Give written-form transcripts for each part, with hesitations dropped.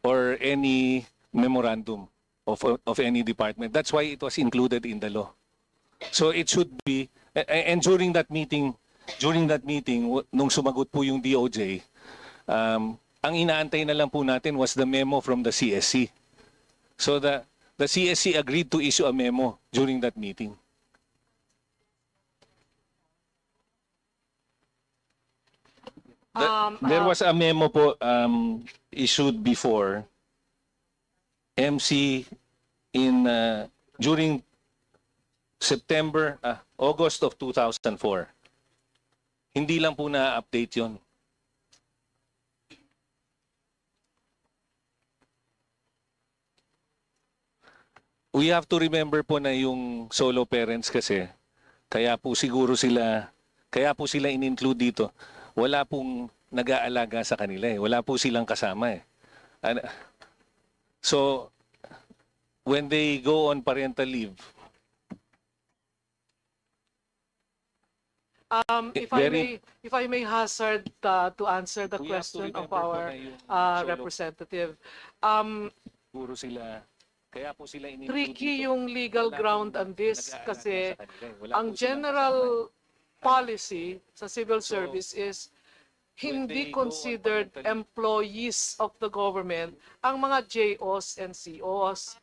or any memorandum of any department. That's why it was included in the law. So it should be, and during that meeting, nung sumagot po yung DOJ, ang inaantay na lang po natin was the memo from the CSC. So the CSC agreed to issue a memo during that meeting. There was a memo po issued before MC in during August of 2004. Hindi lang po na-update yon. We have to remember po na yung solo parents kasi, kaya po sila in-include dito. Wala pong nag-aalaga sa kanila eh. Wala po silang kasama eh. So, when they go on parental leave, if I may hazard to answer the question of our representative, puro sila, kaya po sila tricky yung legal ground on this kasi ang general policy sa civil service is hindi considered employees of the government ang mga JOs and COs.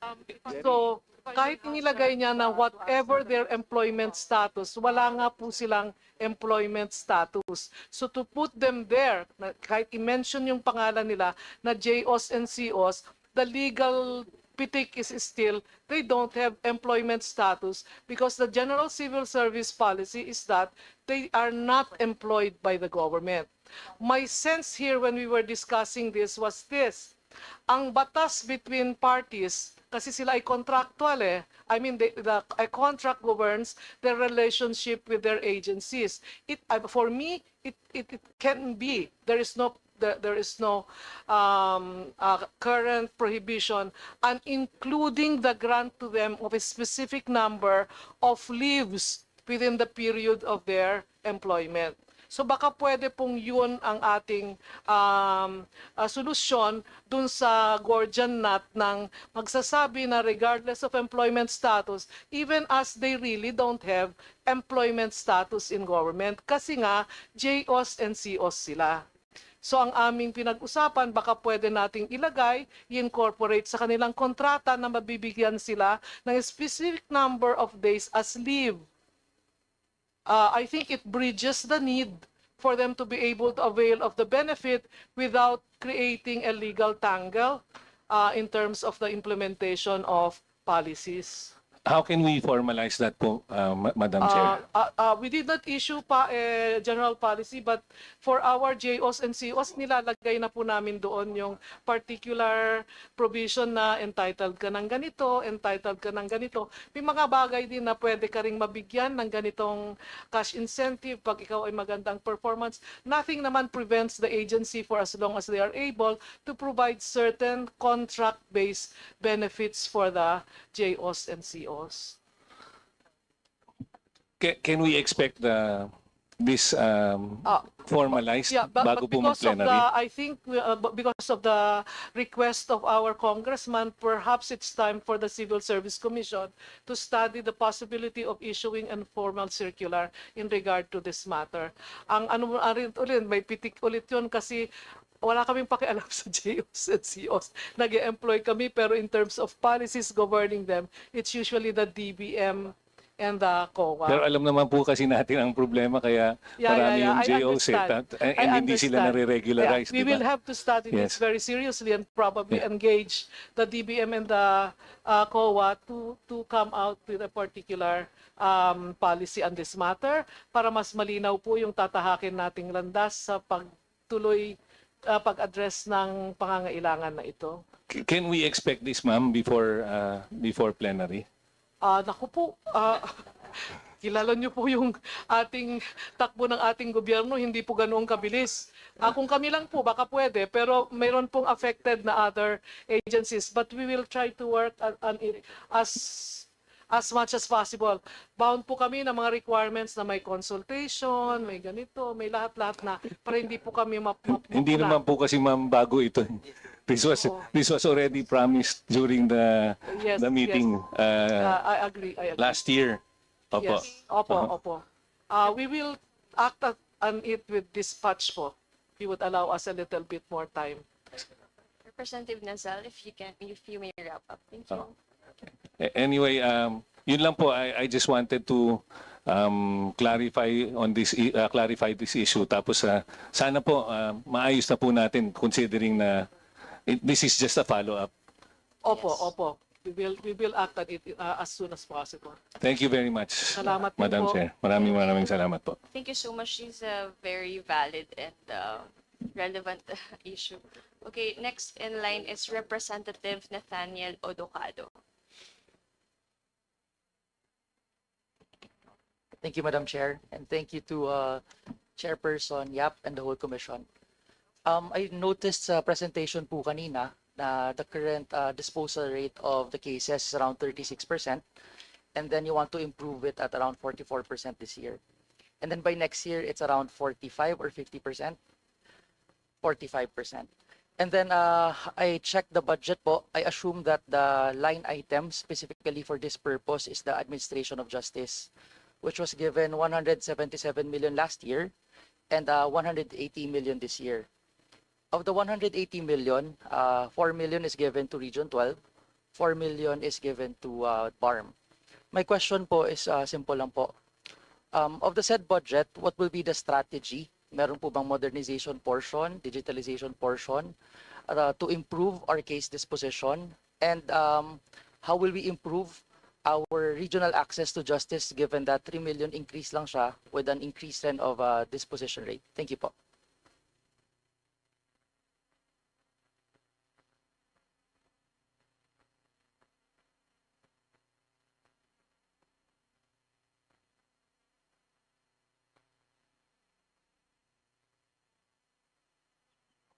So, kahit inilagay niya na whatever their employment status, wala nga po silang employment status. So to put them there, kahit i-mention yung pangalan nila na JOs and COs, the legal pitik is still they don't have employment status because the general civil service policy is that they are not employed by the government. My sense here when we were discussing this was this: ang batas between parties, kasi sila ay contractual eh. I mean, a contract governs their relationship with their agencies. For me, it can be. There is no current prohibition on including the grant to them of a specific number of leaves within the period of their employment. So baka pwede pong yun ang ating solusyon dun sa Gordian knot ng magsasabi na regardless of employment status, even as they really don't have employment status in government, kasi nga JOs and COs sila. So ang aming pinag-usapan, baka pwede nating ilagay, i-incorporate sa kanilang kontrata na mabibigyan sila ng a specific number of days as leave. I think it bridges the need for them to be able to avail of the benefit without creating a legal tangle in terms of the implementation of policies. how can we formalize that po, Madam Chair? We did not issue pa a general policy, but for our JOs and COs, nilalagay na po namin doon yung particular provision na entitled ka ng ganito, entitled ka ng ganito. May mga bagay din na pwede ka ring mabigyan ng ganitong cash incentive pag ikaw ay magandang performance. Nothing naman prevents the agency for as long as they are able to provide certain contract-based benefits for the JOs and COs. Can we expect this formalized bago po mag-plenary? I think because of the request of our congressman, perhaps it's time for the Civil Service Commission to study the possibility of issuing an formal circular in regard to this matter. Ang ano ulit, may pitik ulit yun kasi wala kaming pakialam sa JOs and COs. Nag-employ kami, pero in terms of policies governing them, it's usually the DBM and the COA. Pero alam naman po kasi natin ang problema, kaya marami yung JOs and hindi sila nare-regularize. We will have to study this very seriously and probably engage the DBM and the COA to come out with a particular policy on this matter para mas malinaw po yung tatahakin nating landas sa pagtuloy pag-address ng pangangailangan na ito. Can we expect this, ma'am, before plenary? Naku po, kilala niyo po yung ating takbo ng ating gobyerno, hindi po ganoong kabilis. Kung kami lang po, baka pwede, pero mayroon pong affected na other agencies. But we will try to work on it as much as possible. Bound po kami ng mga requirements na may consultation, may ganito, may lahat-lahat na para hindi po kami Hindi naman po kasi, ma'am, bago ito. This was already promised during the Yes, meeting I agree. last year. Opo. Yes, opo. We will act on it with dispatch po. If you would allow us a little bit more time. Representative Nazal, if you may wrap up. Thank you. Anyway, yun lang po. I just wanted to clarify this issue. Tapos sana po maayos na po natin considering na this is just a follow-up. Opo. We will act on it as soon as possible. Thank you very much, Salamat din Madam po. Chair. Maraming salamat po. Thank you so much. It's a very valid and relevant issue. Okay, next in line is Representative Nathaniel Odocado. Thank you, Madam Chair, and thank you to Chairperson Yap and the whole Commission. I noticed sa presentation po kanina na the current disposal rate of the cases is around 36%, and then you want to improve it at around 44% this year. And then by next year, it's around 45 or 50%? 45%. And then I checked the budget po. I assume that the line item specifically for this purpose is the administration of justice, which was given 177 million last year and 180 million this year. Of the 180 million, 4 million is given to Region 12, 4 million is given to BARM. My question po is simple lang po. Of the said budget, what will be the strategy? Meron po bang modernization portion, digitalization portion to improve our case disposition? And how will we improve our regional access to justice given that 3 million increase lang siya with an increase trend of disposition rate? Thank you po.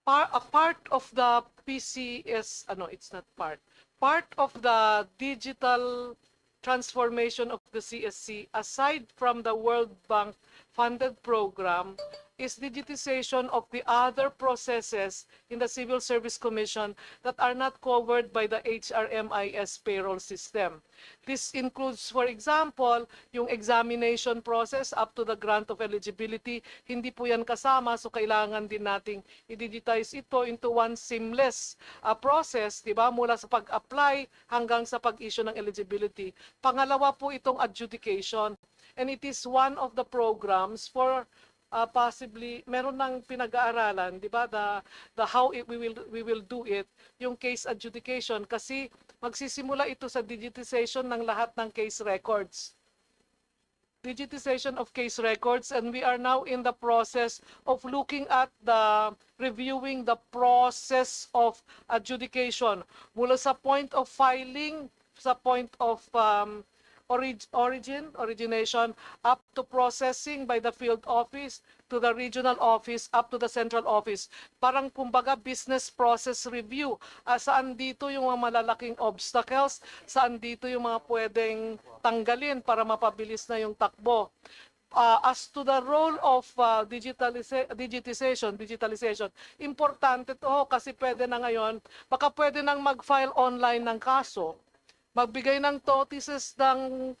A part of the PCS, it's not part of the digital transformation of the CSC, aside from the World Bank funded program, is digitization of the other processes in the Civil Service Commission that are not covered by the HRMIS payroll system. This includes, for example, yung examination process up to the grant of eligibility. Hindi po yan kasama, so kailangan din nating i-digitize ito into one seamless process, di ba? Mula sa pag-apply hanggang sa pag-issue ng eligibility. Pangalawa po itong adjudication, and it is one of the programs for possibly meron ng pinag-aaralan, di ba, the how we will do it, yung case adjudication, kasi magsisimula ito sa digitization ng lahat ng case records. Digitization of case records, and we are now in the process of looking at reviewing the process of adjudication mula sa point of filing, sa point of origination, up to processing by the field office, to the regional office, up to the central office. Parang kumbaga business process review. Saan dito yung mga malalaking obstacles, saan dito yung mga pwedeng tanggalin para mapabilis na yung takbo. As to the role of digitization, importante to kasi pwede na ngayon, baka pwede nang mag-file online ng kaso, magbigay ng notices ng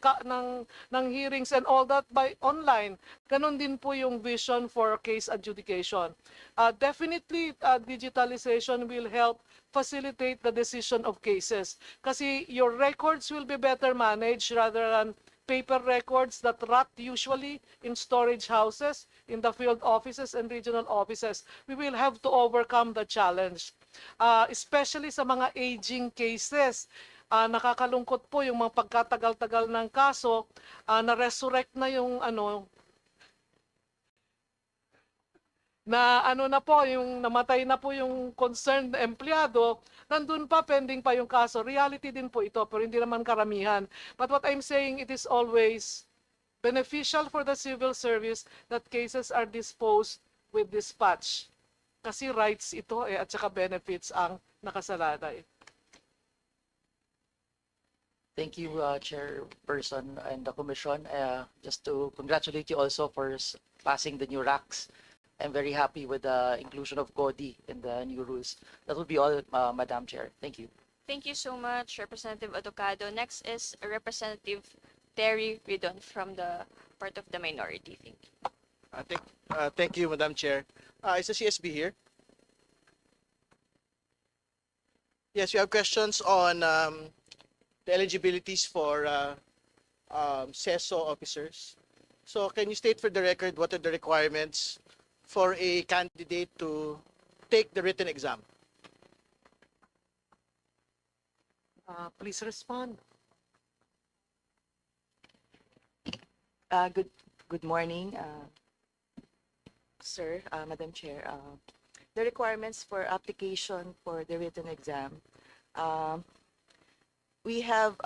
hearings and all that by online. Ganon din po yung vision for case adjudication. Definitely, digitalization will help facilitate the decision of cases. Kasi your records will be better managed rather than paper records that rot usually in storage houses, in the field offices and regional offices. We will have to overcome the challenge, especially sa mga aging cases. Nakakalungkot po yung mga pagkatagal-tagal ng kaso, na-resurrect na yung na po, yung namatay na po yung concerned empleyado, nandun pa, pending pa yung kaso. Reality din po ito, pero hindi naman karamihan. But what I'm saying, it is always beneficial for the civil service that cases are disposed with dispatch. Kasi rights ito at saka benefits ang nakasalalay. Thank you, Chairperson and the Commission. Just to congratulate you also for passing the new RACs I'm very happy with the inclusion of CODI in the new rules. That will be all, Madam Chair. Thank you. Thank you so much, Representative Adocado. Next is Representative Terry Ridon from the part of the minority. Thank you. Thank you, Madam Chair. Is the CSB here? Yes, we have questions on the eligibilities for CESO officers. So can you state for the record what are the requirements for a candidate to take the written exam? Please respond. Good morning, sir, Madam Chair. The requirements for application for the written exam. We have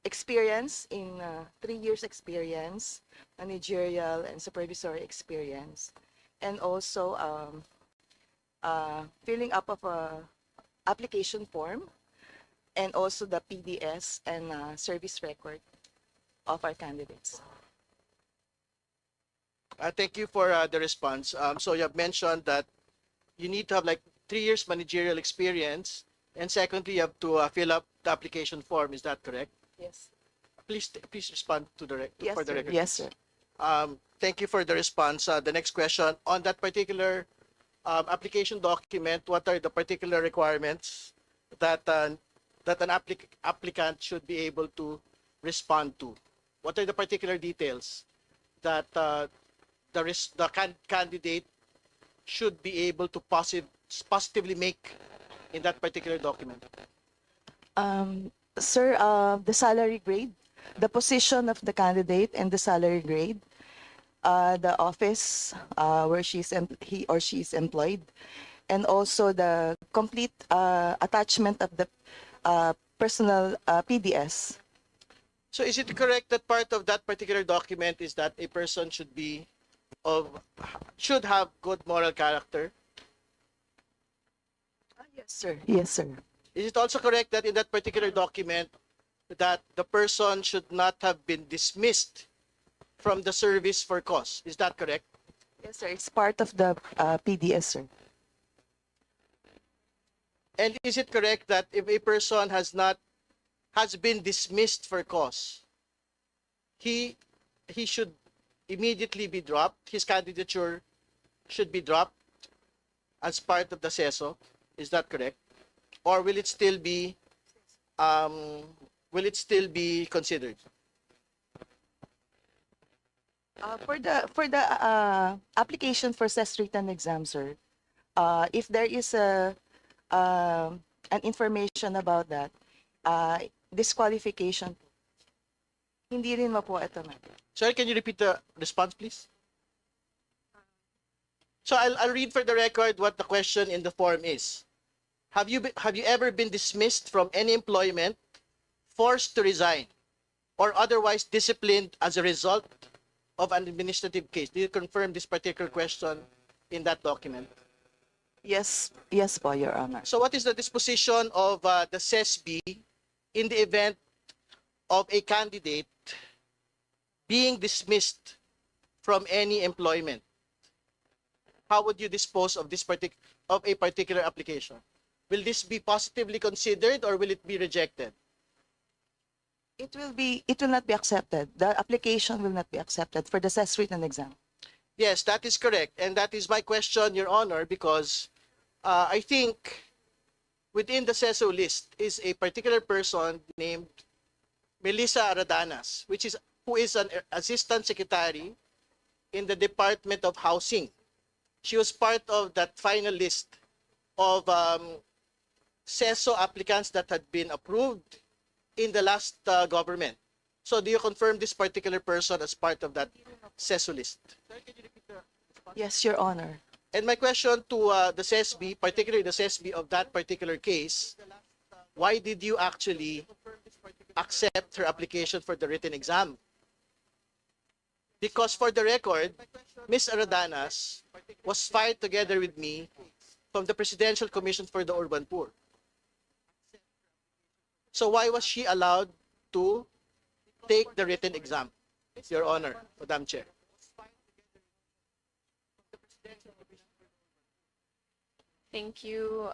experience in 3 years experience, managerial and supervisory experience, and also filling up of a application form, and also the PDS and service record of our candidates. Thank you for the response. So you have mentioned that you need to have like 3 years managerial experience, and secondly, you have to fill up the application form. Is that correct? Yes. Please respond to the Yes, for the sir. record. Yes, sir. Thank you for the response. The next question on that particular application document, what are the particular requirements that an applicant should be able to respond to? What are the particular details that candidate should be able to positively make in that particular document? Sir, the salary grade, the position of the candidate and the salary grade, the office where he or she is employed, and also the complete attachment of the personal PDS. So is it correct that part of that particular document is that a person should have good moral character? Yes, sir. Yes, sir. Is it also correct that in that particular document that the person should not have been dismissed from the service for cause? Is that correct? Yes, sir. It's part of the PDS, sir. And is it correct that if a person has been dismissed for cause, he should immediately be dropped? His candidature should be dropped as part of the CESO. Is that correct? Or will it still be considered? For the application for CES written exam, sir, if there is an information about that, disqualification, hindi rin po ito na. Sir, can you repeat the response, please? So I'll read for the record what the question in the form is. Have you ever been dismissed from any employment, forced to resign, or otherwise disciplined as a result of an administrative case? Do you confirm this particular question in that document? Yes, po, Your Honor. So what is the disposition of the CESB in the event of a candidate being dismissed from any employment? How would you dispose of a particular application? Will this be positively considered or will it be rejected? It will not be accepted. The application will not be accepted for the CES written exam. Yes, that is correct. And that is my question, Your Honor, because I think within the CESO list is a particular person named Melissa Aradanas, who is an assistant secretary in the Department of Housing. She was part of that final list of CESO applicants that had been approved in the last government. So do you confirm this particular person as part of that CESO list? Yes, Your Honor. And my question to the CESB, particularly the CESB of that particular case, why did you actually accept her application for the written exam? Because for the record, Ms. Aradanas was fired together with me from the Presidential Commission for the Urban Poor. So why was she allowed to take the written exam? Your Honor, Madam Chair. Thank you,